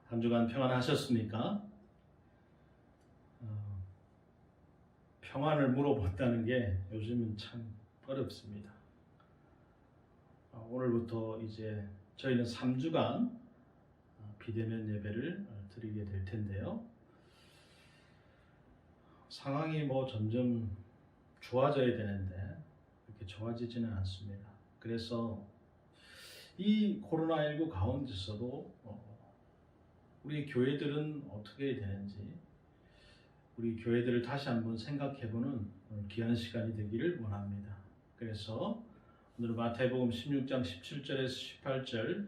한 주간 평안하셨습니까? 평안을 물어본다는 게 요즘은 참 어렵습니다. 오늘부터 이제 저희는 3주간 비대면 예배를 드리게 될 텐데요. 상황이 점점 좋아져야 되는데 그렇게 좋아지지는 않습니다. 그래서 이 코로나19 가운데서도 우리 교회들은 어떻게 해야 되는지 우리 교회들을 다시 한번 생각해보는 귀한 시간이 되기를 원합니다. 그래서 오늘 마태복음 16장 17절에서 18절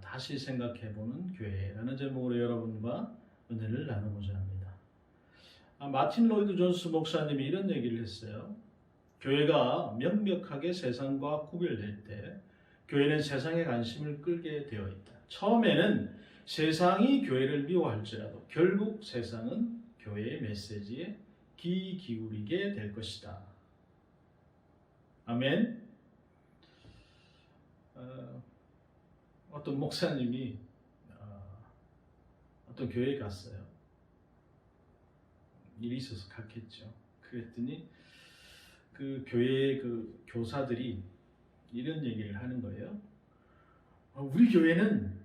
다시 생각해보는 교회라는 제목으로 여러분과 은혜를 나누고자 합니다. 마틴 로이드 존스 목사님이 이런 얘기를 했어요. 교회가 명백하게 세상과 구별될 때 교회는 세상의 관심을 끌게 되어 있다. 처음에는 세상이 교회를 미워할지라도 결국 세상은 교회의 메시지에 귀 기울이게 될 것이다. 아멘. 어떤 목사님이 어떤 교회에 갔어요. 일이 있어서 갔겠죠. 그랬더니 그 교회의 그 교사들이 이런 얘기를 하는 거예요. 우리 교회는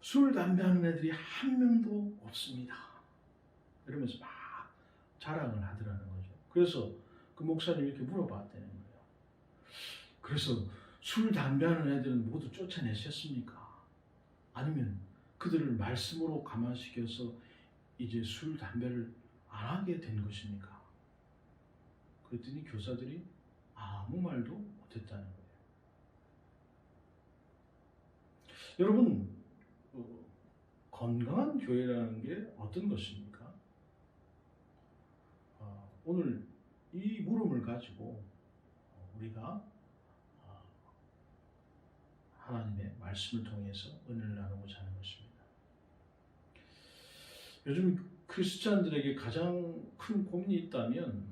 술, 담배 하는 애들이 한 명도 없습니다. 이러면서 막 자랑을 하더라는 거죠. 그래서 그 목사님이 이렇게 물어봤다는 거예요. 그래서 술, 담배 하는 애들은 모두 쫓아내셨습니까? 아니면 그들을 말씀으로 감화시켜서 이제 술, 담배를 안 하게 된 것입니까? 그랬더니 교사들이 아무 말도 못했다는 거예요. 여러분, 건강한 교회라는 게 어떤 것입니까? 오늘 이 물음을 가지고 우리가 하나님의 말씀을 통해서 은혜를 나누고자 하는 것입니다. 요즘 크리스찬들에게 가장 큰 고민이 있다면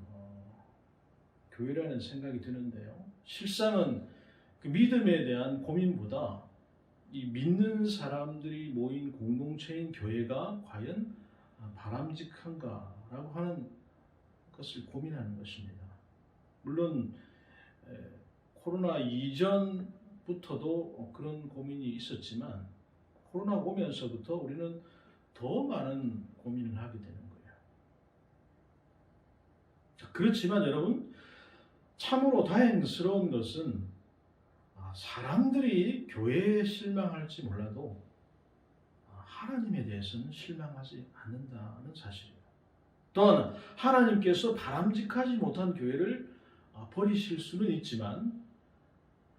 교회라는 생각이 드는데요. 실상은 그 믿음에 대한 고민보다 이 믿는 사람들이 모인 공동체인 교회가 과연 바람직한가라고 하는 것을 고민하는 것입니다. 물론 코로나 이전부터도 그런 고민이 있었지만 코로나 오면서부터 우리는 더 많은 고민을 하게 되는 거예요. 그렇지만 여러분, 참으로 다행스러운 것은 사람들이 교회에 실망할지 몰라도 하나님에 대해서는 실망하지 않는다는 사실이에요. 또한 하나님께서 바람직하지 못한 교회를 버리실 수는 있지만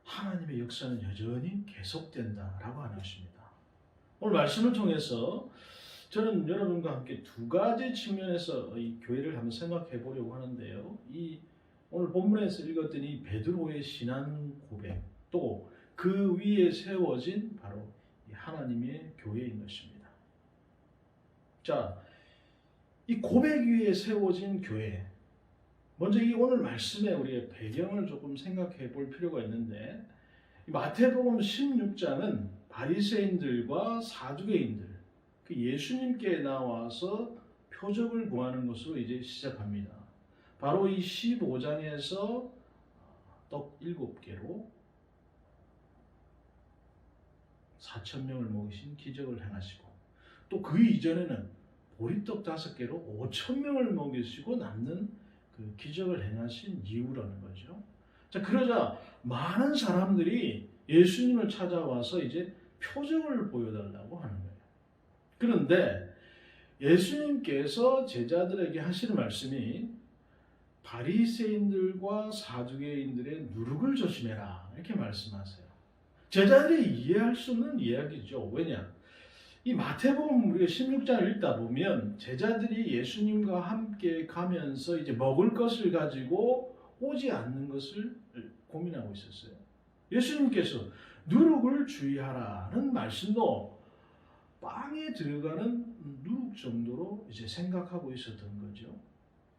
하나님의 역사는 여전히 계속된다라고 하는 것입니다. 오늘 말씀을 통해서 저는 여러분과 함께 두 가지 측면에서 이 교회를 한번 생각해 보려고 하는데요. 오늘 본문에서 읽었던 이 베드로의 신앙 고백, 또 그 위에 세워진 바로 하나님의 교회인 것입니다. 자, 이 고백 위에 세워진 교회, 먼저 이 오늘 말씀에 우리의 배경을 조금 생각해 볼 필요가 있는데, 마태복음 16장은 바리새인들과 사두개인들, 그 예수님께 나와서 표적을 구하는 것으로 이제 시작합니다. 바로 이 15장에서 떡 7개로 4,000명을 먹이신 기적을 행하시고, 또 그 이전에는 보리떡 5개로 5,000명을 먹이시고 남는 그 기적을 행하신 이유라는 거죠. 자, 그러자 많은 사람들이 예수님을 찾아와서 이제 표적을 보여달라고 하는 거예요. 그런데 예수님께서 제자들에게 하시는 말씀이 바리새인들과 사두개인들의 누룩을 조심해라, 이렇게 말씀하세요. 제자들이 이해할 수 없는 이야기죠. 왜냐? 이 마태복음 우리가 16장을 읽다 보면 제자들이 예수님과 함께 가면서 이제 먹을 것을 가지고 오지 않는 것을 고민하고 있었어요. 예수님께서 누룩을 주의하라는 말씀도 빵에 들어가는 누룩 정도로 이제 생각하고 있었던 거죠.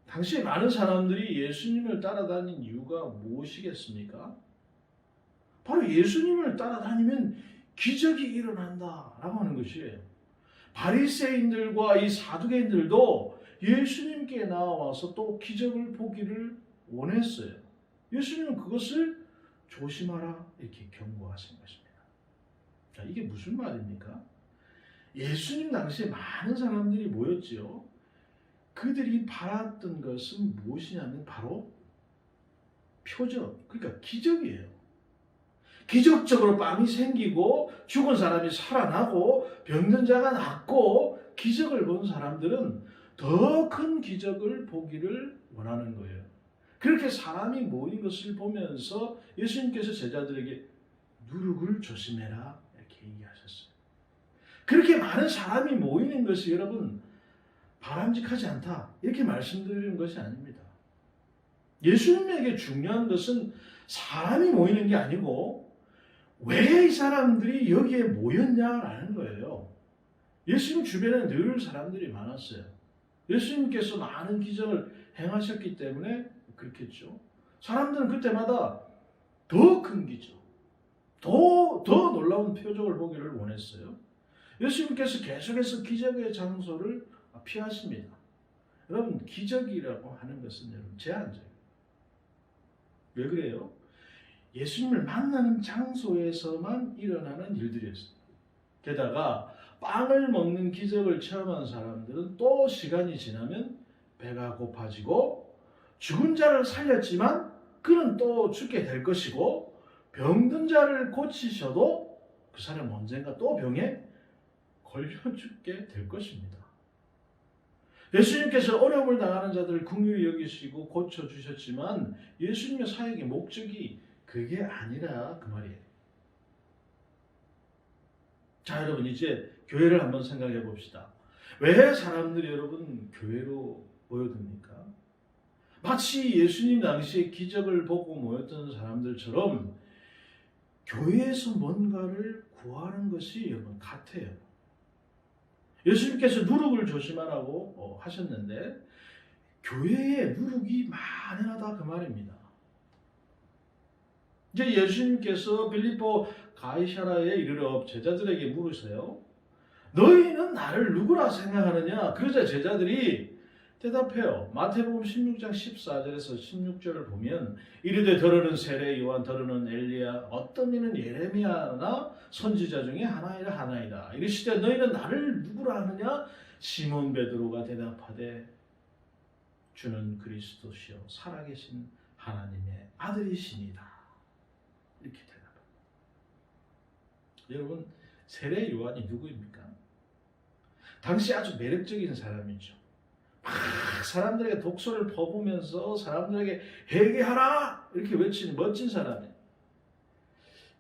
당시 많은 사람들이 예수님을 따라다닌 이유가 무엇이겠습니까? 바로 예수님을 따라다니면 기적이 일어난다라고 하는 것이에요. 바리새인들과 이 사두개인들도 예수님께 나와서 또 기적을 보기를 원했어요. 예수님은 그것을 조심하라 이렇게 경고하신 것입니다. 자, 이게 무슨 말입니까? 예수님 당시에 많은 사람들이 모였지요. 그들이 바랐던 것은 무엇이냐면 바로 표적, 그러니까 기적이에요. 기적적으로 빵이 생기고 죽은 사람이 살아나고 병든 자가 낫고 기적을 본 사람들은 더 큰 기적을 보기를 원하는 거예요. 그렇게 사람이 모인 것을 보면서 예수님께서 제자들에게 누룩을 조심해라 이렇게 얘기하셨어요. 그렇게 많은 사람이 모이는 것이 여러분 바람직하지 않다 이렇게 말씀드리는 것이 아닙니다. 예수님에게 중요한 것은 사람이 모이는 게 아니고 왜 이 사람들이 여기에 모였냐라는 거예요. 예수님 주변에 늘 사람들이 많았어요. 예수님께서 많은 기적을 행하셨기 때문에 그렇겠죠. 사람들은 그때마다 더 큰 기적, 더 놀라운 표적을 보기를 원했어요. 예수님께서 계속해서 기적의 장소를 피하십니다. 여러분, 기적이라고 하는 것은 여러분 제한적이에요. 왜 그래요? 예수님을 만나는 장소에서만 일어나는 일들이었어요. 게다가 빵을 먹는 기적을 체험한 사람들은 또 시간이 지나면 배가 고파지고 죽은 자를 살렸지만 그는 또 죽게 될 것이고 병든 자를 고치셔도 그 사람 언젠가 또 병에 걸려 죽게 될 것입니다. 예수님께서 어려움을 당하는 자들을 긍휼히 여기시고 고쳐주셨지만 예수님의 사역의 목적이 그게 아니라 그 말이에요. 자, 여러분 이제 교회를 한번 생각해 봅시다. 왜 사람들이 여러분 교회로 모여듭니까? 마치 예수님 당시에 기적을 보고 모였던 사람들처럼 교회에서 뭔가를 구하는 것이 여러분 같아요. 예수님께서 누룩을 조심하라고 하셨는데 교회에 누룩이 만연하다 그 말입니다. 이제 예수님께서 빌립보 가이사라에 이르러 제자들에게 물으세요. 너희는 나를 누구라 생각하느냐? 그러자 제자들이 대답해요. 마태복음 16장 14절에서 16절을 보면 이르되 더러는 세례 요한 더러는 엘리야 어떤 이는 예레미야나 선지자 중에 하나이다. 이르시되 너희는 나를 누구라 하느냐? 시몬 베드로가 대답하되 주는 그리스도시요 살아계신 하나님의 아들이시니다. 이렇게 대답합니다. 여러분 세례 요한이 누구입니까? 당시 아주 매력적인 사람이죠. 막 사람들에게 독소를 퍼부으면서 사람들에게 회개하라 이렇게 외치는 멋진 사람이에요.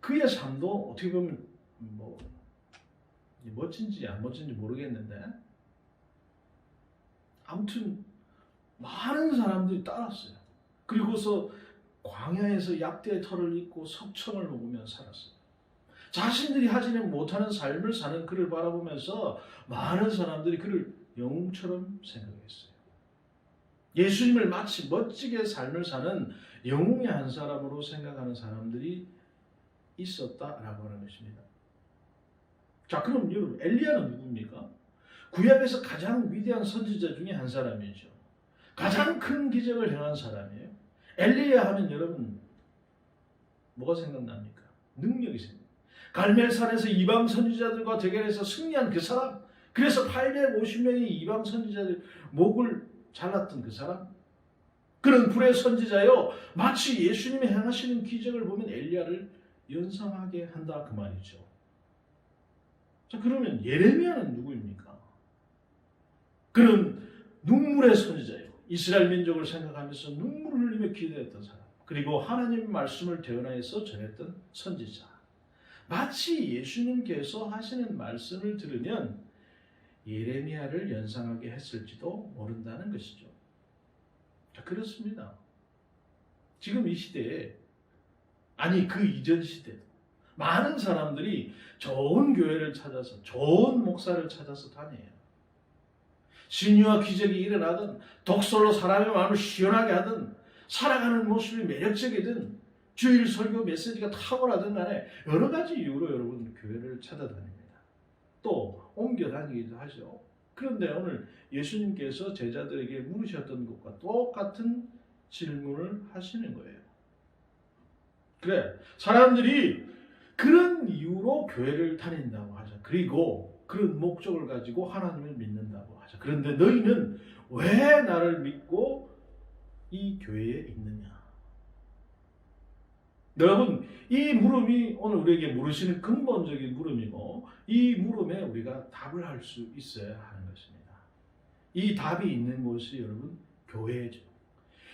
그의 삶도 어떻게 보면 뭐 멋진지 안 멋진지 모르겠는데 아무튼 많은 사람들이 따랐어요. 그리고서 광야에서 약대의 털을 입고 석청을 먹으며 살았어요. 자신들이 하지는 못하는 삶을 사는 그를 바라보면서 많은 사람들이 그를 영웅처럼 생각했어요. 예수님을 마치 멋지게 삶을 사는 영웅의 한 사람으로 생각하는 사람들이 있었다라고 하는 것입니다. 자, 그럼 여러분 엘리야는 누굽니까? 구약에서 가장 위대한 선지자 중에 한 사람이죠. 가장 큰 기적을 행한 사람이에요. 엘리야 하면 여러분 뭐가 생각납니까? 능력이 생각납니다. 갈멜산에서 이방 선지자들과 대결해서 승리한 그 사람, 그래서 850명의 이방 선지자들 목을 잘랐던 그 사람, 그는 불의 선지자요 마치 예수님이 행하시는 기적을 보면 엘리야를 연상하게 한다 그 말이죠. 자, 그러면 예레미야는 누구입니까? 그는 눈물의 선지자예요. 이스라엘 민족을 생각하면서 눈물을 흘리며 기도했던 사람, 그리고 하나님의 말씀을 대언하여서 전했던 선지자. 마치 예수님께서 하시는 말씀을 들으면 예레미야를 연상하게 했을지도 모른다는 것이죠. 자, 그렇습니다. 지금 이 시대에, 아니 그 이전 시대도 많은 사람들이 좋은 교회를 찾아서 좋은 목사를 찾아서 다녀요. 신유와 기적이 일어나든 독설로 사람의 마음을 시원하게 하든 살아가는 모습이 매력적이든 주일 설교 메시지가 탁월하든 간에 여러 가지 이유로 여러분 교회를 찾아다닙니다. 또 옮겨 다니기도 하죠. 그런데 오늘 예수님께서 제자들에게 물으셨던 것과 똑같은 질문을 하시는 거예요. 그래, 사람들이 그런 이유로 교회를 다닌다고 하죠. 그리고 그런 목적을 가지고 하나님을 믿는다고 하죠. 그런데 너희는 왜 나를 믿고 이 교회에 있느냐? 여러분, 이 물음이 오늘 우리에게 물으시는 근본적인 물음이고 이 물음에 우리가 답을 할 수 있어야 하는 것입니다. 이 답이 있는 곳이 여러분 교회죠.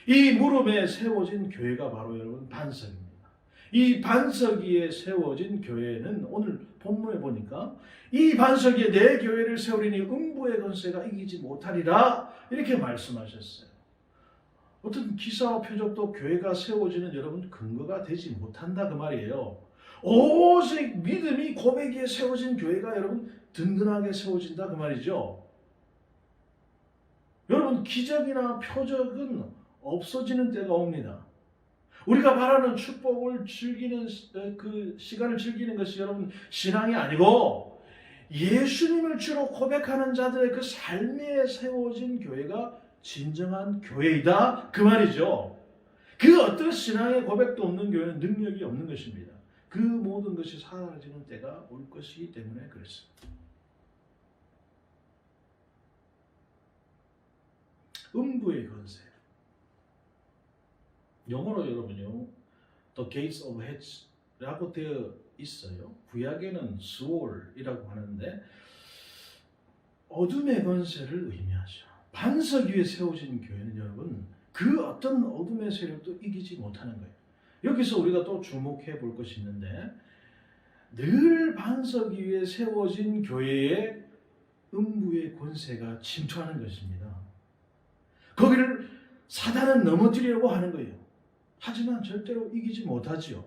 이 물음에 세워진 교회가 바로 여러분 반석입니다. 이 반석 위에 세워진 교회는 오늘 본문에 보니까 이 반석 위에 내 교회를 세우리니 음부의 권세가 이기지 못하리라 이렇게 말씀하셨어요. 어떤 기사와 표적도 교회가 세워지는 여러분 근거가 되지 못한다 그 말이에요. 오직 믿음이 고백 위에 세워진 교회가 여러분 든든하게 세워진다 그 말이죠. 여러분 기적이나 표적은 없어지는 때가 옵니다. 우리가 바라는 축복을 즐기는 그 시간을 즐기는 것이 여러분 신앙이 아니고 예수님을 주로 고백하는 자들의 그 삶에 세워진 교회가 진정한 교회이다 그 말이죠. 그 어떤 신앙의 고백도 없는 교회는 능력이 없는 것입니다. 그 모든 것이 사라지는 때가 올 것이기 때문에 그렇습니다. 음부의 권세. 영어로 여러분요, The Gates of Hell라고 되어 있어요. 구약에는 Sheol이라고 하는데 어둠의 권세를 의미하죠. 반석 위에 세워진 교회는 여러분 그 어떤 어둠의 세력도 이기지 못하는 거예요. 여기서 우리가 또 주목해 볼 것이 있는데 늘 반석 위에 세워진 교회에 음부의 권세가 침투하는 것입니다. 거기를 사단은 넘어뜨리려고 하는 거예요. 하지만 절대로 이기지 못하지요.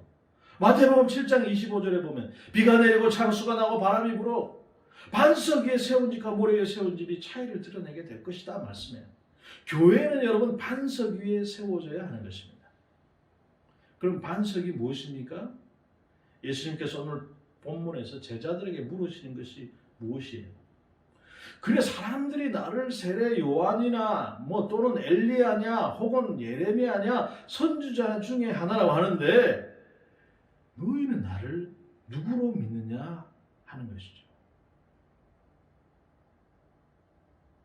마태복음 7장 25절에 보면 비가 내리고 창수가 나고 바람이 불어 반석 위에 세운 집과 모래 위에 세운 집이 차이를 드러내게 될 것이다 말씀해요. 교회는 여러분 반석 위에 세워져야 하는 것입니다. 그럼 반석이 무엇입니까? 예수님께서 오늘 본문에서 제자들에게 물으시는 것이 무엇이에요? 그래 사람들이 나를 세례 요한이나 또는 엘리야냐 혹은 예레미야냐 선지자 중에 하나라고 하는데 너희는 나를 누구로 믿느냐 하는 것이죠.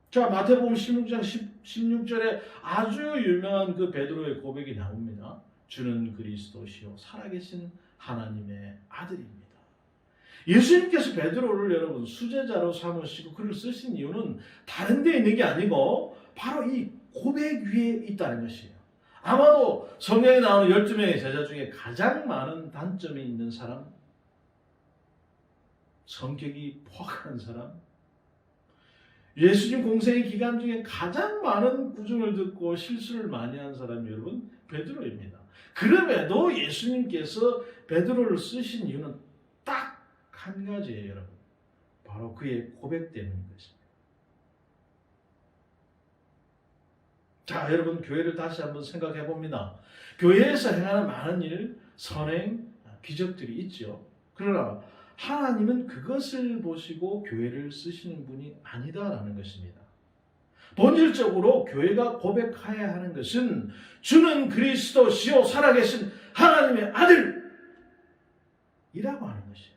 자, 마태복음 16장 16절에 아주 유명한 그 베드로의 고백이 나옵니다. 주는 그리스도시요 살아계신 하나님의 아들입니다. 예수님께서 베드로를 여러분 수제자로 삼으시고 그를 쓰신 이유는 다른 데 있는 게 아니고 바로 이 고백 위에 있다는 것이에요. 아마도 성경에 나오는 12명의 제자 중에 가장 많은 단점이 있는 사람, 성격이 포악한 사람, 예수님 공생의 기간 중에 가장 많은 구중을 듣고 실수를 많이 한 사람이 여러분 베드로입니다. 그럼에도 예수님께서 베드로를 쓰신 이유는 딱 한 가지예요, 여러분. 바로 그의 고백 때문인 것입니다. 자, 여러분 교회를 다시 한번 생각해 봅니다. 교회에서 행하는 많은 일, 선행, 기적들이 있죠. 그러나 하나님은 그것을 보시고 교회를 쓰시는 분이 아니다라는 것입니다. 본질적으로 교회가 고백해야 하는 것은 주는 그리스도시요 살아계신 하나님의 아들이라고 하는 것이에요.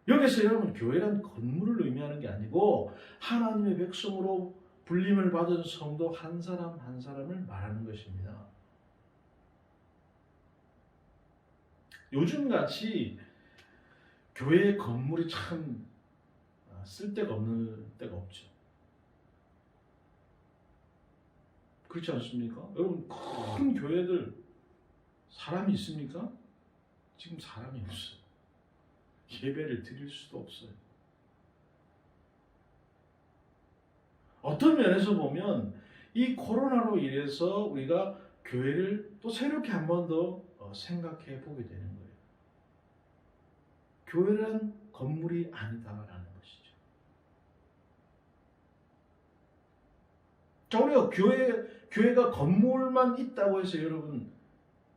여기서 여러분 교회란 건물을 의미하는 게 아니고 하나님의 백성으로 불림을 받은 성도 한 사람 한 사람을 말하는 것입니다. 요즘같이 교회 건물이 참 쓸데가 없는 때가 없죠. 그렇지 않습니까? 여러분 큰 교회들 사람이 있습니까? 지금 사람이 없어요. 예배를 드릴 수도 없어요. 어떤 면에서 보면 이 코로나로 인해서 우리가 교회를 또 새롭게 한 번 더 생각해 보게 되는 거예요. 교회란 건물이 아니다라는 것이죠. 자, 우리가 교회가 건물만 있다고 해서 여러분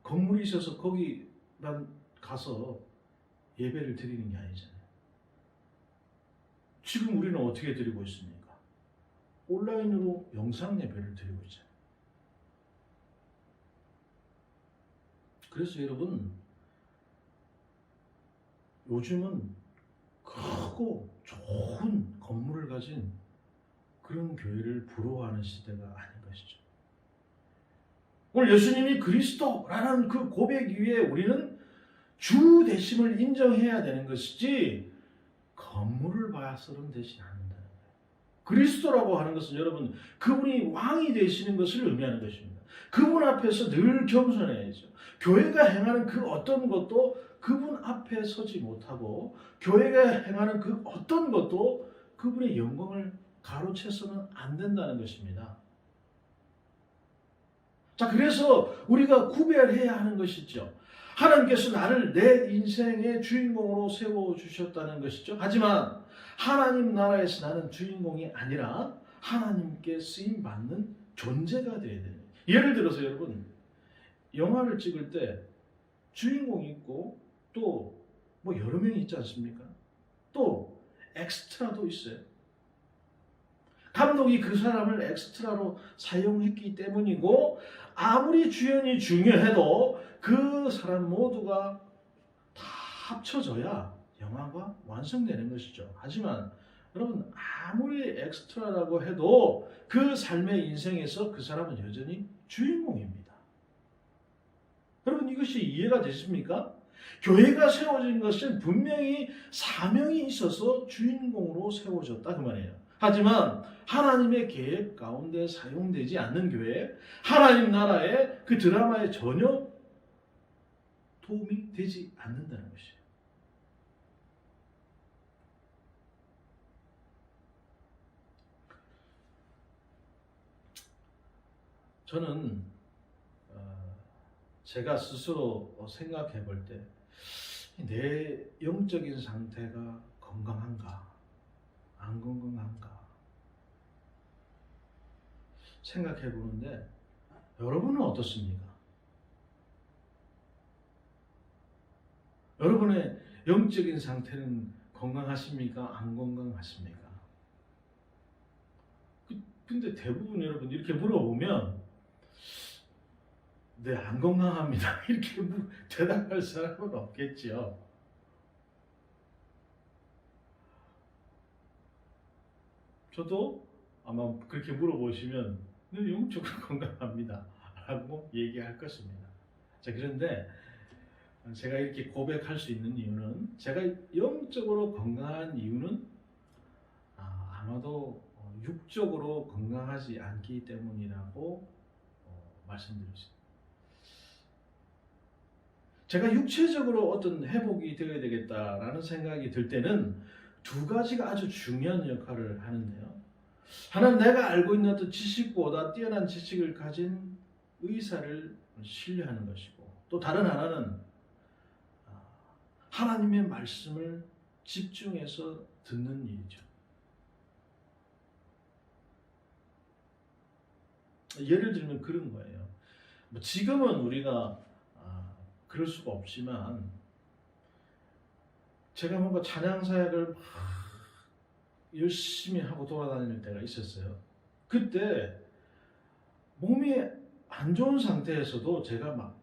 건물이 있어서 거기 가서 예배를 드리는 게 아니잖아요. 지금 우리는 어떻게 드리고 있습니까? 온라인으로 영상 예배를 드리고 있잖아요. 그래서 여러분, 요즘은 크고 좋은 건물을 가진 그런 교회를 부러워하는 시대가 아닌 것이죠. 오늘 예수님이 그리스도라는 그 고백 위에 우리는 주 되심을 인정해야 되는 것이지 건물을 봐서는 되지 않는다는 거예요. 그리스도라고 하는 것은 여러분 그분이 왕이 되시는 것을 의미하는 것입니다. 그분 앞에서 늘 겸손해야죠. 교회가 행하는 그 어떤 것도 그분 앞에 서지 못하고 교회가 행하는 그 어떤 것도 그분의 영광을 가로채서는 안 된다는 것입니다. 자, 그래서 우리가 구별해야 하는 것이죠. 하나님께서 나를 내 인생의 주인공으로 세워주셨다는 것이죠. 하지만 하나님 나라에서 나는 주인공이 아니라 하나님께 쓰임받는 존재가 되어야 됩니다. 예를 들어서 여러분, 영화를 찍을 때 주인공이 있고 또 뭐 여러 명이 있지 않습니까? 또 엑스트라도 있어요. 감독이 그 사람을 엑스트라로 사용했기 때문이고 아무리 주연이 중요해도 그 사람 모두가 다 합쳐져야 영화가 완성되는 것이죠. 하지만 여러분 아무리 엑스트라라고 해도 그 삶의 인생에서 그 사람은 여전히 주인공입니다. 여러분 이것이 이해가 되십니까? 교회가 세워진 것은 분명히 사명이 있어서 주인공으로 세워졌다 그 말이에요. 하지만 하나님의 계획 가운데 사용되지 않는 교회, 하나님 나라의 그 드라마에 전혀 도움이 되지 않는다는 것이에요. 저는 제가 스스로 생각해 볼 때 내 영적인 상태가 건강한가 안 건강한가 생각해 보는데 여러분은 어떻습니까? 여러분의 영적인 상태는 건강하십니까? 안 건강하십니까? 근데 대부분 여러분 이렇게 물어보면 네, 안 건강합니다. 이렇게 대답할 사람은 없겠죠. 저도 아마 그렇게 물어보시면 네, 영적으로 건강합니다. 라고 얘기할 것입니다. 자, 그런데 제가 이렇게 고백할 수 있는 이유는 제가 영적으로 건강한 이유는 아마도 육적으로 건강하지 않기 때문이라고 말씀드렸습니다. 제가 육체적으로 어떤 회복이 되어야 되겠다라는 생각이 들 때는 두 가지가 아주 중요한 역할을 하는데요. 하나는 내가 알고 있는 어떤 지식보다 뛰어난 지식을 가진 의사를 신뢰하는 것이고 또 다른 하나는 하나님의 말씀을 집중해서 듣는 일이죠. 예를 들면 그런 거예요. 지금은 우리가 그럴 수가 없지만 제가 뭔가 찬양 사역을 막 열심히 하고 돌아다닐 때가 있었어요. 그때 몸이 안 좋은 상태에서도 제가 막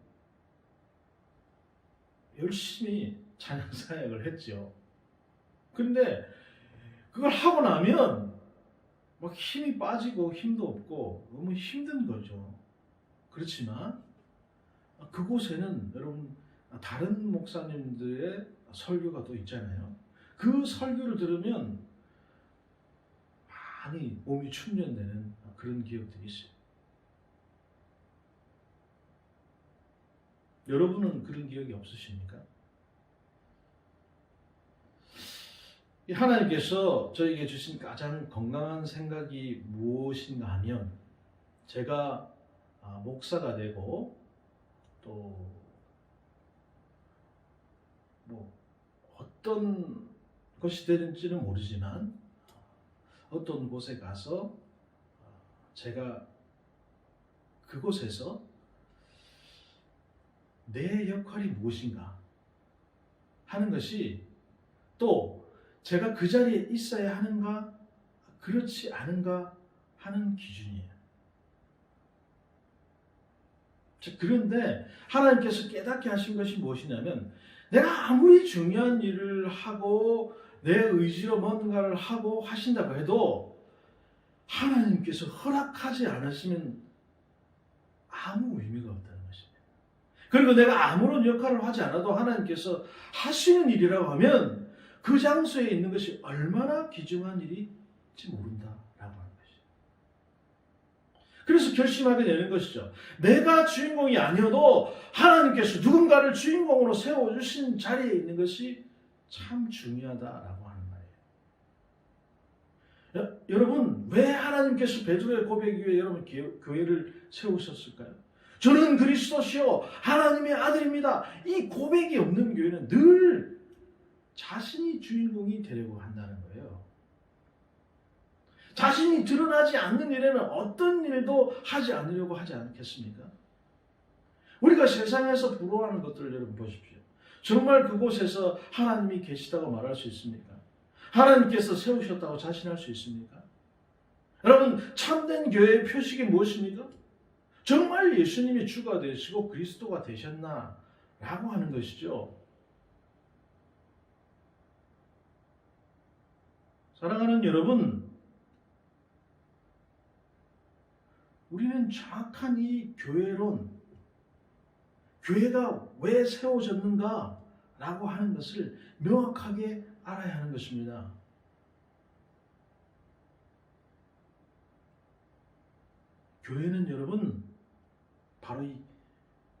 열심히 찬양 사역을 했죠. 근데 그걸 하고 나면 막 힘이 빠지고 힘도 없고 너무 힘든 거죠. 그렇지만 그곳에는 여러분 다른 목사님들의 설교가 또 있잖아요. 그 설교를 들으면 많이 몸이 충전되는 그런 기억들이 있어요. 여러분은 그런 기억이 없으십니까? 하나님께서 저에게 주신 가장 건강한 생각이 무엇인가 하면 제가 목사가 되고 또 뭐 어떤 것이 되는지는 모르지만 어떤 곳에 가서 제가 그곳에서 내 역할이 무엇인가 하는 것이, 또 제가 그 자리에 있어야 하는가 그렇지 않은가 하는 기준이에요. 그런데 하나님께서 깨닫게 하신 것이 무엇이냐면, 내가 아무리 중요한 일을 하고 내 의지로 뭔가를 하고 하신다고 해도 하나님께서 허락하지 않으시면 아무 의미가 없다는 것입니다. 그리고 내가 아무런 역할을 하지 않아도 하나님께서 하시는 일이라고 하면 그 장소에 있는 것이 얼마나 귀중한 일인지 모른다라고 하는 것이죠. 그래서 결심하게 되는 것이죠. 내가 주인공이 아니어도 하나님께서 누군가를 주인공으로 세워주신 자리에 있는 것이 참 중요하다라고 하는 말이에요. 여러분, 왜 하나님께서 베드로의 고백 위에 여러분 교회를 세우셨을까요? 저는 그리스도시요 하나님의 아들입니다. 이 고백이 없는 교회는 늘 자신이 주인공이 되려고 한다는 거예요. 자신이 드러나지 않는 일에는 어떤 일도 하지 않으려고 하지 않겠습니까? 우리가 세상에서 부러워하는 것들을 여러분 보십시오. 정말 그곳에서 하나님이 계시다고 말할 수 있습니까? 하나님께서 세우셨다고 자신할 수 있습니까? 여러분, 참된 교회의 표식이 무엇입니까? 정말 예수님이 주가 되시고 그리스도가 되셨나? 라고 하는 것이죠. 사랑하는 여러분, 우리는 정확한 이 교회론, 교회가 왜 세워졌는가 라고 하는 것을 명확하게 알아야 하는 것입니다. 교회는 여러분 바로 이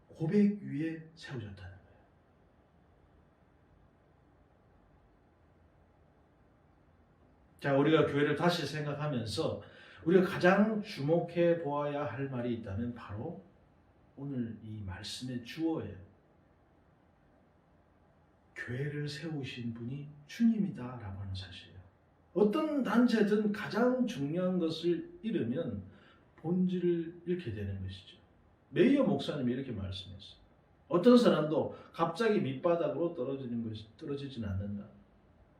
고백 위에 세워졌다는 거예요. 자, 우리가 교회를 다시 생각하면서 우리가 가장 주목해 보아야 할 말이 있다면 바로 오늘 이 말씀의 주어예요. 교회를 세우신 분이 주님이다라고 하는 사실이에요. 어떤 단체든 가장 중요한 것을 잃으면 본질을 잃게 되는 것이죠. 메이어 목사님이 이렇게 말씀했어요. 어떤 사람도 갑자기 밑바닥으로 떨어지진 않는다.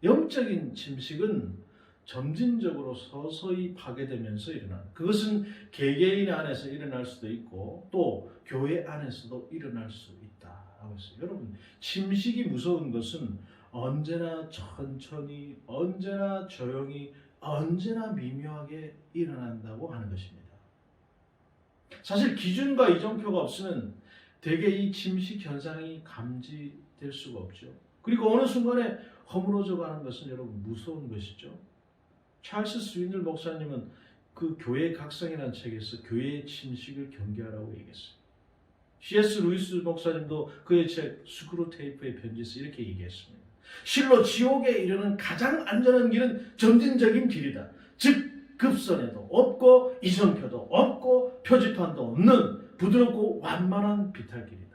영적인 침식은 점진적으로 서서히 파괴되면서 일어난다. 그것은 개개인 안에서 일어날 수도 있고 또 교회 안에서도 일어날 수 있다라고 했어요. 여러분, 침식이 무서운 것은 언제나 천천히, 언제나 조용히, 언제나 미묘하게 일어난다고 하는 것입니다. 사실 기준과 이정표가 없으면 대개 이 침식 현상이 감지될 수가 없죠. 그리고 어느 순간에 허물어져 가는 것은 여러분 무서운 것이죠. 찰스 스윈들 목사님은 그 교회의 각성이라는 책에서 교회의 침식을 경계하라고 얘기했어요. C.S. 루이스 목사님도 그의 책 스크루테이프의 편지에서 이렇게 얘기했습니다. 실로 지옥에 이르는 가장 안전한 길은 점진적인 길이다. 즉 급선에도 없고 이정표도 없고 표지판도 없는 부드럽고 완만한 비탈길이다.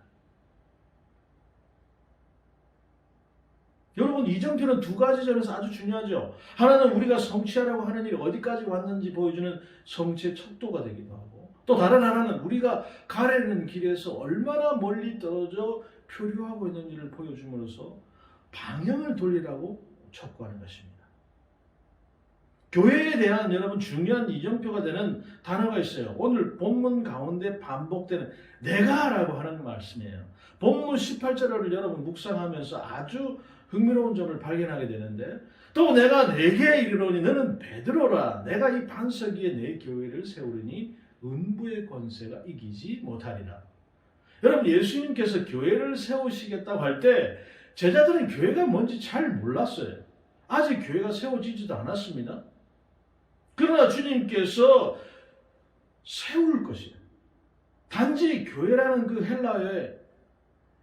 여러분, 이정표는 두 가지 점에서 아주 중요하죠. 하나는 우리가 성취하려고 하는 일이 어디까지 왔는지 보여주는 성취의 척도가 되기도 하고, 또 다른 하나는 우리가 가려는 길에서 얼마나 멀리 떨어져 표류하고 있는지를 보여줌으로써 방향을 돌리라고 촉구하는 것입니다. 교회에 대한 여러분 중요한 이정표가 되는 단어가 있어요. 오늘 본문 가운데 반복되는 내가라고 하는 말씀이에요. 본문 18절을 여러분 묵상하면서 아주 흥미로운 점을 발견하게 되는데, 또 내가 내게 이르노니 너는 베드로라. 내가 이 반석 위에 내 교회를 세우리니 음부의 권세가 이기지 못하리라. 여러분, 예수님께서 교회를 세우시겠다고 할 때 제자들은 교회가 뭔지 잘 몰랐어요. 아직 교회가 세워지지도 않았습니다. 그러나 주님께서 세울 것이에요. 단지 교회라는 그 헬라어의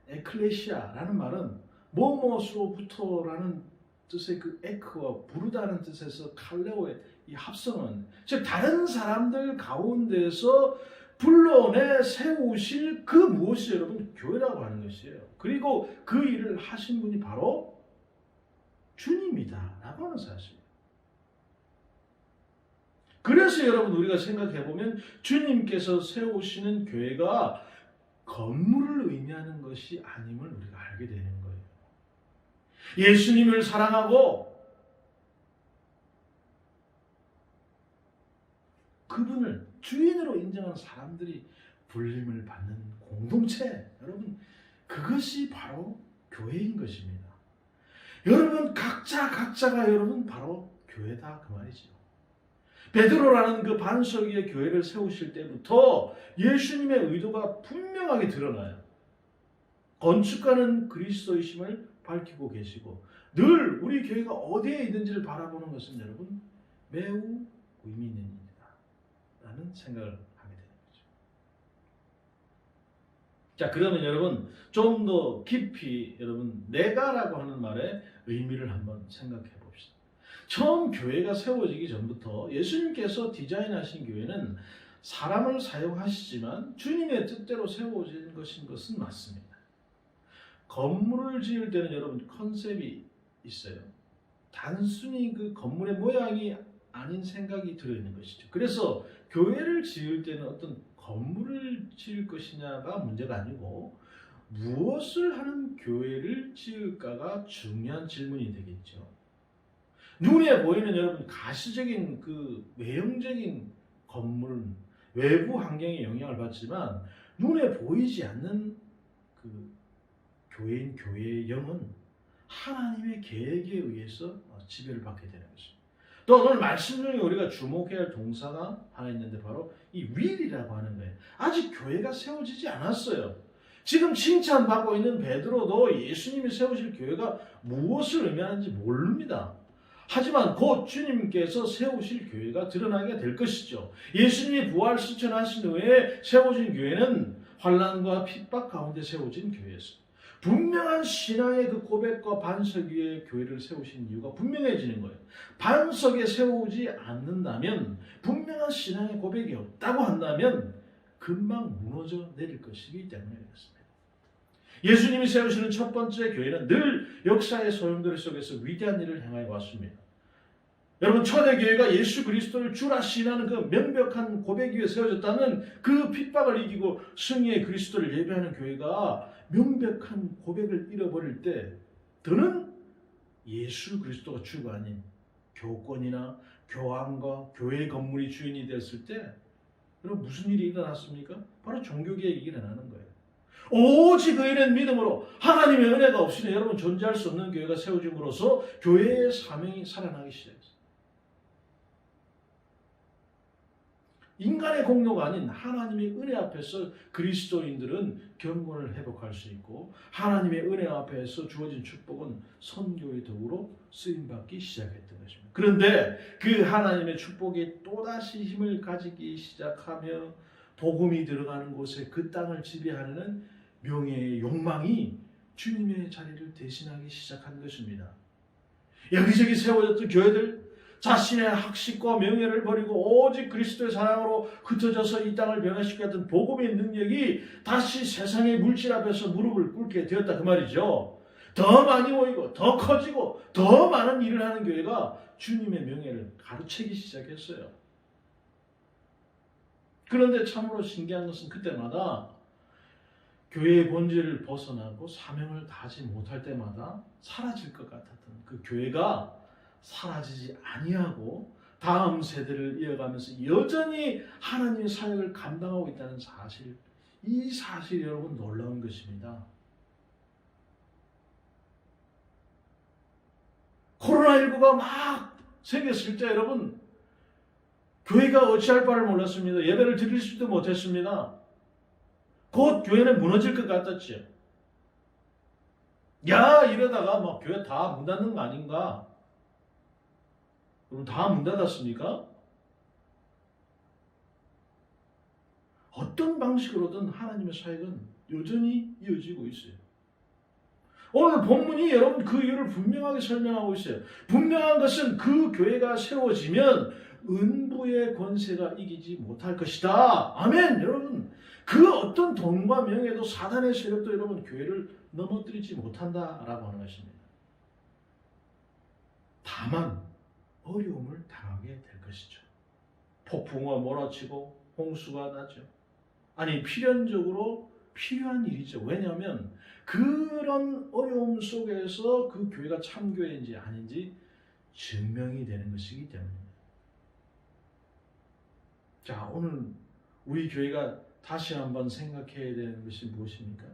에클레시아라는 말은 뭐뭐로부터라는 뜻의 그 에크와 부르다는 뜻에서 칼레오의 이 합성은, 즉 다른 사람들 가운데서 불러내 세우실 그 무엇이 여러분 교회라고 하는 것이에요. 그리고 그 일을 하신 분이 바로 주님이다라고 하는 사실이에요. 그래서 여러분 우리가 생각해 보면 주님께서 세우시는 교회가 건물을 의미하는 것이 아님을 우리가 알게 되는 거예요. 예수님을 사랑하고 그분을 주인으로 인정하는 사람들이 불림을 받는 공동체, 여러분, 그것이 바로 교회인 것입니다. 여러분 각자가 여러분 바로 교회다 그 말이죠. 베드로라는 그 반석 위에 교회를 세우실 때부터 예수님의 의도가 분명하게 드러나요. 건축가는 그리스도이심을 밝히고 계시고 늘 우리 교회가 어디에 있는지를 바라보는 것은 여러분 매우 의미 있는 일이다 라는 생각을 하게 되는 거죠. 자, 그러면 여러분 좀 더 깊이 여러분 내가라고 하는 말의 의미를 한번 생각해 봅시다. 처음 교회가 세워지기 전부터 예수님께서 디자인하신 교회는 사람을 사용하시지만 주님의 뜻대로 세워진 것은 맞습니다. 건물을 지을 때는 여러분 컨셉이 있어요. 단순히 그 건물의 모양이 아닌 생각이 들어있는 것이죠. 그래서 교회를 지을 때는 어떤 건물을 지을 것이냐가 문제가 아니고 무엇을 하는 교회를 지을까가 중요한 질문이 되겠죠. 눈에 보이는 여러분 가시적인 그 외형적인 건물은 외부 환경에 영향을 받지만 눈에 보이지 않는 그 교회의 영은 하나님의 계획에 의해서 지배를 받게 되는 것입니다. 또 오늘 말씀 중에 우리가 주목해야 할 동사가 하나 있는데 바로 이 will이라고 하는 거예요. 아직 교회가 세워지지 않았어요. 지금 칭찬받고 있는 베드로도 예수님이 세우실 교회가 무엇을 의미하는지 모릅니다. 하지만 곧 주님께서 세우실 교회가 드러나게 될 것이죠. 예수님이 부활 실천하신 후에 세워진 교회는 환난과 핍박 가운데 세워진 교회였습니다. 분명한 신앙의 그 고백과 반석 위에 교회를 세우신 이유가 분명해지는 거예요. 반석에 세우지 않는다면, 분명한 신앙의 고백이 없다고 한다면 금방 무너져 내릴 것이기 때문에 그렇습니다. 예수님이 세우시는 첫 번째 교회는 늘 역사의 소용돌이 속에서 위대한 일을 행하여 왔습니다. 여러분 초대교회가 예수 그리스도를 주라 시인하는 그 명백한 고백 위에 세워졌다면 그 핍박을 이기고 승리의 그리스도를 예배하는 교회가 명백한 고백을 잃어버릴 때 더는 예수 그리스도가 주가 아닌 교권이나 교황과 교회 건물이 주인이 되었을 때 여러분 무슨 일이 일어났습니까? 바로 종교개혁이 일어나는 거예요. 오직 의인은 믿음으로 하나님의 은혜가 없이는 여러분 존재할 수 없는 교회가 세워짐으로써 교회의 사명이 살아나기 시작했어요. 인간의 공로가 아닌 하나님의 은혜 앞에서 그리스도인들은 경건을 회복할 수 있고 하나님의 은혜 앞에서 주어진 축복은 선교의 도구로 쓰임받기 시작했던 것입니다. 그런데 그 하나님의 축복이 또다시 힘을 가지기 시작하며 복음이 들어가는 곳에 그 땅을 지배하는 명예의 욕망이 주님의 자리를 대신하기 시작한 것입니다. 여기저기 세워졌던 교회들 자신의 학식과 명예를 버리고 오직 그리스도의 사랑으로 흩어져서 이 땅을 변화시켰던 복음의 능력이 다시 세상의 물질 앞에서 무릎을 꿇게 되었다 그 말이죠. 더 많이 모이고 더 커지고 더 많은 일을 하는 교회가 주님의 명예를 가로채기 시작했어요. 그런데 참으로 신기한 것은 그때마다 교회의 본질을 벗어나고 사명을 다하지 못할 때마다 사라질 것 같았던 그 교회가 사라지지 아니하고 다음 세대를 이어가면서 여전히 하나님의 사역을 감당하고 있다는 사실, 이 사실이 여러분 놀라운 것입니다. 코로나19가 막 생겼을 때 여러분 교회가 어찌할 바를 몰랐습니다. 예배를 드릴 수도 못했습니다. 곧 교회는 무너질 것 같았죠. 야 이러다가 막 교회 다 문 닫는 거 아닌가? 그럼 다 문 닫았습니까? 어떤 방식으로든 하나님의 사역은 여전히 이어지고 있어요. 오늘 본문이 여러분 그 이유를 분명하게 설명하고 있어요. 분명한 것은 그 교회가 세워지면 은부의 권세가 이기지 못할 것이다. 아멘. 여러분 그 어떤 돈과 명예도 사단의 세력도 여러분 교회를 넘어뜨리지 못한다라고 하는 것입니다. 다만 어려움을 당하게 될 것이죠. 폭풍우가 몰아치고 홍수가 나죠. 아니 필연적으로 필요한 일이죠. 왜냐하면 그런 어려움 속에서 그 교회가 참교회인지 아닌지 증명이 되는 것이기 때문입니다. 자, 오늘 우리 교회가 다시 한번 생각해야 되는 것이 무엇입니까?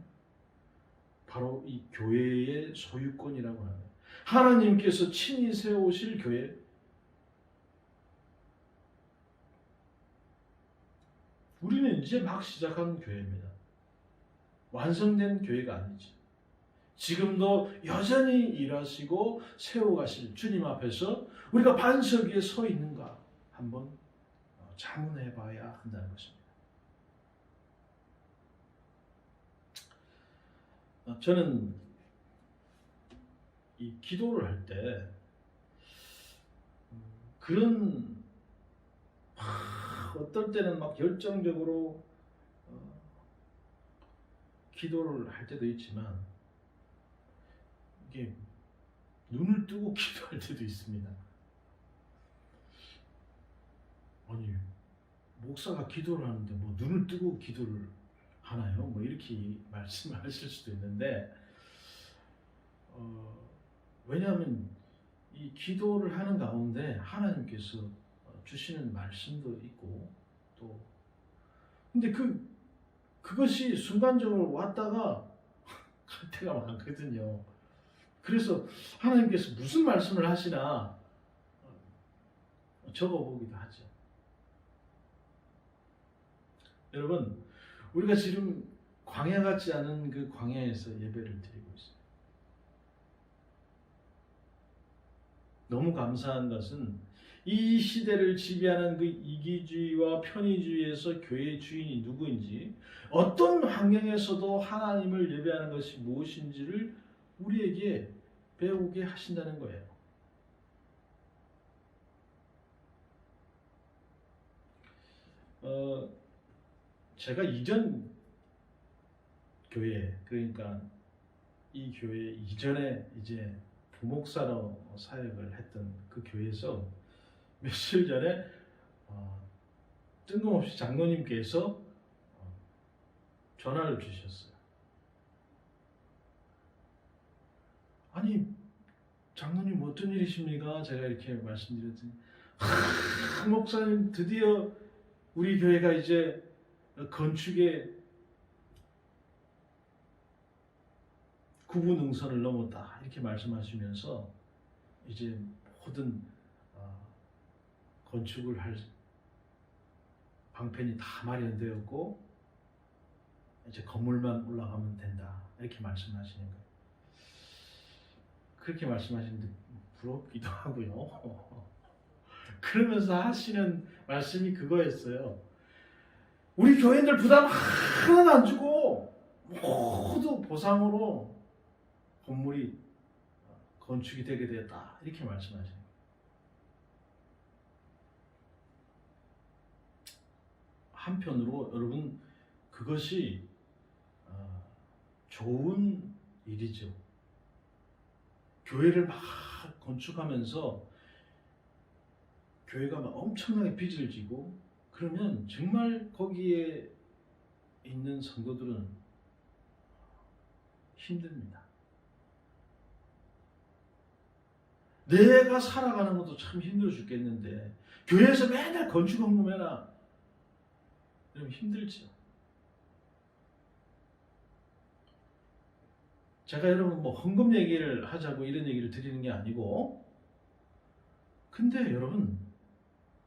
바로 이 교회의 소유권이라고 합니다. 하나님께서 친히 세우실 교회, 우리는 이제 막 시작한 교회입니다. 완성된 교회가 아니지. 지금도 여전히 일하시고 세워가실 주님 앞에서 우리가 반석 위에 서 있는가 한번 자문해 봐야 한다는 것입니다. 저는 이 기도를 할 때 그런 어떨 때는 막 열정적으로 기도를 할 때도 있지만 이게 눈을 뜨고 기도할 때도 있습니다. 아니, 목사가 기도를 하는데 뭐 눈을 뜨고 기도를 하나요? 뭐 이렇게 말씀하실 수도 있는데 왜냐하면 이 기도를 하는 가운데 하나님께서 주시는 말씀도 있고 또 근데 그것이 순간적으로 왔다가 갈 때가 많거든요. 그래서 하나님께서 무슨 말씀을 하시나 적어보기도 하죠. 여러분, 우리가 지금 광야 같지 않은 그 광야에서 예배를 드리고 있어요. 너무 감사한 것은 이 시대를 지배하는 그 이기주의와 편의주의에서 교회의 주인이 누구인지, 어떤 환경에서도 하나님을 예배하는 것이 무엇인지를 우리에게 배우게 하신다는 거예요. 제가 이전 교회, 그러니까 이 교회 이전에 이제 부목사로 사역을 했던 그 교회에서 며칠 전에 뜬금없이 장로님께서 전화를 주셨어요. 아니, 장로님 어떤 일이십니까? 제가 이렇게 말씀드렸더니 목사님 드디어 우리 교회가 이제 건축의 구분응선을 넘었다 이렇게 말씀하시면서 이제 모든 건축을 할 방편이 다 마련되었고 이제 건물만 올라가면 된다 이렇게 말씀하시는 거예요. 그렇게 말씀하시는데 부럽기도 하고요. 그러면서 하시는 말씀이 그거였어요. 우리 교인들 부담 하나도 안 주고 모두 보상으로 건물이 건축이 되게 되었다 이렇게 말씀하시는 거예요. 한편으로 여러분 그것이 좋은 일이죠. 교회를 막 건축하면서 교회가 막 엄청나게 빚을 지고 그러면 정말 거기에 있는 성도들은 힘듭니다. 내가 살아가는 것도 참 힘들어 죽겠는데 교회에서 맨날 건축 헌금해라 이러면 힘들죠. 제가 여러분 뭐 헌금 얘기를 하자고 이런 얘기를 드리는 게 아니고 근데 여러분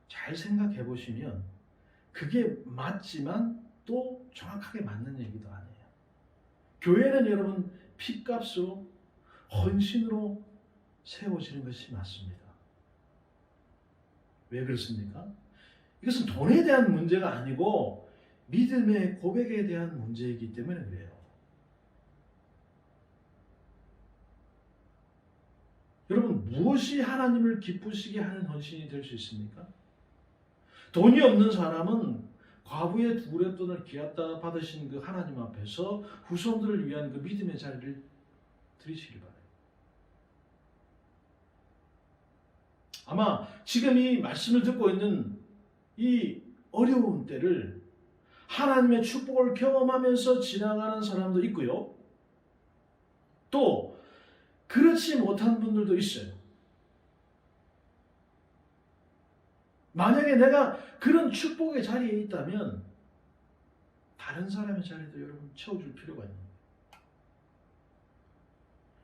잘 생각해 보시면 그게 맞지만 또 정확하게 맞는 얘기도 아니에요. 교회는 여러분 핏값으로 헌신으로 세워지는 것이 맞습니다. 왜 그렇습니까? 이것은 돈에 대한 문제가 아니고 믿음의 고백에 대한 문제이기 때문에 그래요. 여러분 무엇이 하나님을 기쁘시게 하는 헌신이 될 수 있습니까? 돈이 없는 사람은 과부의 두 렛돈을 기갖다 받으신 그 하나님 앞에서 후손들을 위한 그 믿음의 자리를 드리시길 바라요. 아마 지금 이 말씀을 듣고 있는 이 어려운 때를 하나님의 축복을 경험하면서 지나가는 사람도 있고요. 또 그렇지 못한 분들도 있어요. 만약에 내가 그런 축복의 자리에 있다면 다른 사람의 자리도 여러분 채워줄 필요가 있는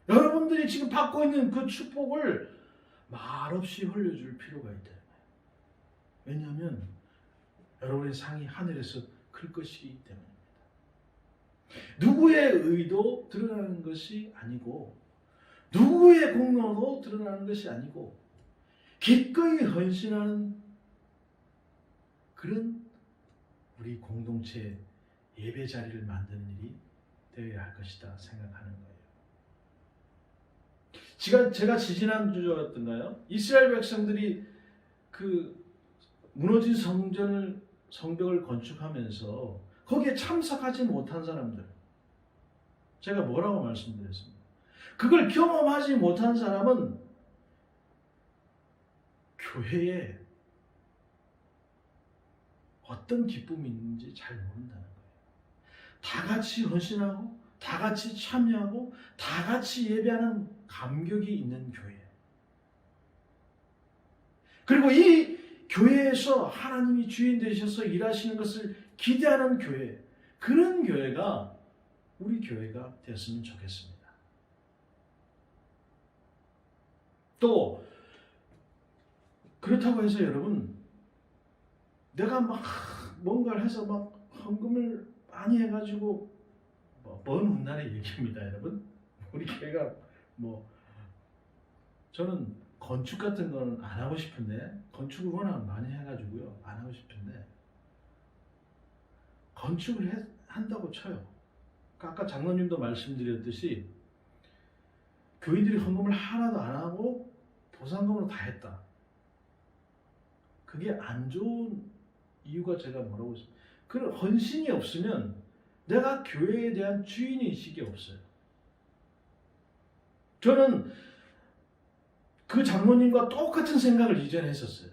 거예요. 여러분들이 지금 받고 있는 그 축복을 말없이 흘려줄 필요가 있다. 왜냐하면 여러분의 상이 하늘에서 클 것이기 때문입니다. 누구의 의도 드러나는 것이 아니고 누구의 공로도 드러나는 것이 아니고 기꺼이 헌신하는 그런 우리 공동체 예배 자리를 만드는 일이 되어야 할 것이다 생각하는 거예요. 제가 지지난주였던가요? 이스라엘 백성들이 그 무너진 성벽을 건축하면서 거기에 참석하지 못한 사람들, 제가 뭐라고 말씀드렸습니까? 그걸 경험하지 못한 사람은 교회에 어떤 기쁨이 있는지 잘 모른다는 거예요. 다 같이 헌신하고 다 같이 참여하고 다 같이 예배하는 감격이 있는 교회. 그리고 이 교회에서 하나님이 주인 되셔서 일하시는 것을 기대하는 교회, 그런 교회가 우리 교회가 되었으면 좋겠습니다. 또 그렇다고 해서 여러분, 내가 막 뭔가를 해서 막 헌금을 많이 해가지고 먼 훗날의 얘기입니다, 여러분. 우리 교회가 저는 건축 같은 거는 안 하고 싶은데, 건축을 워낙 많이 해가지고요, 안 하고 싶은데 건축을 한다고 쳐요. 아까 장로님도 말씀드렸듯이 교인들이 헌금을 하나도 안 하고 보상금으로 다 했다. 그게 안 좋은 이유가 제가 뭐라고 했습니까? 그런 헌신이 없으면 내가 교회에 대한 주인의식이 없어요. 저는 그 장로님과 똑같은 생각을 이전에 했었어요.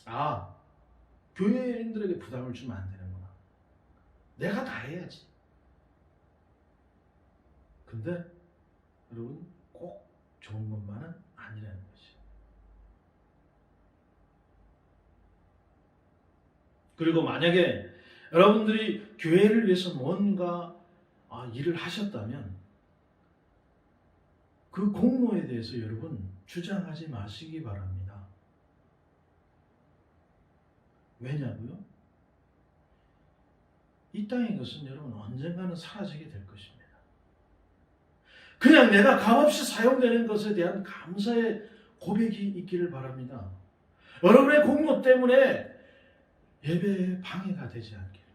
아, 교회인들에게 부담을 주면 안 되는구나. 내가 다 해야지. 근데 여러분, 꼭 좋은 것만은 아니라는 것이에요. 그리고 만약에 여러분들이 교회를 위해서 뭔가 일을 하셨다면 그 공로에 대해서 여러분 주장하지 마시기 바랍니다. 왜냐고요? 이 땅의 것은 여러분 언젠가는 사라지게 될 것입니다. 그냥 내가 값없이 사용되는 것에 대한 감사의 고백이 있기를 바랍니다. 여러분의 공로 때문에 예배에 방해가 되지 않기를.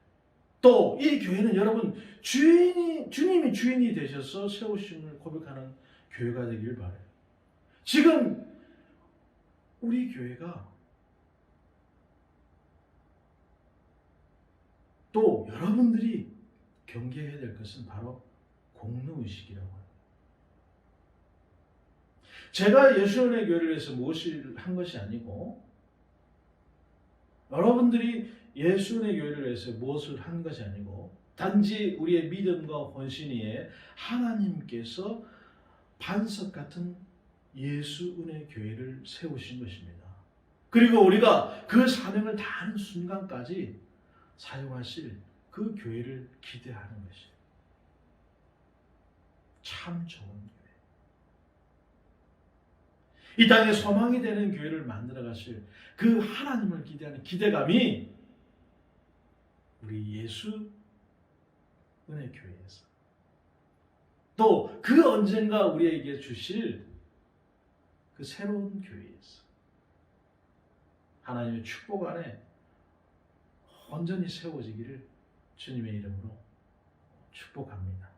또 이 교회는 여러분 주님이 주인이 되셔서 세우심을 고백하는 교회가 되길 바라요. 지금 우리 교회가 또 여러분들이 경계해야 될 것은 바로 공로의식이라고 합니다. 제가 예수님의 교회를 위해서 무엇을 한 것이 아니고 여러분들이 예수님의 교회를 위해서 무엇을 한 것이 아니고 단지 우리의 믿음과 헌신 위에 하나님께서 반석 같은 예수 은혜 교회를 세우신 것입니다. 그리고 우리가 그 사명을 다하는 순간까지 사용하실 그 교회를 기대하는 것이에요. 참 좋은 교회. 이 땅에 소망이 되는 교회를 만들어 가실 그 하나님을 기대하는 기대감이 우리 예수 은혜 교회에서 또 그 언젠가 우리에게 주실 그 새로운 교회에서 하나님의 축복 안에 온전히 세워지기를 주님의 이름으로 축복합니다.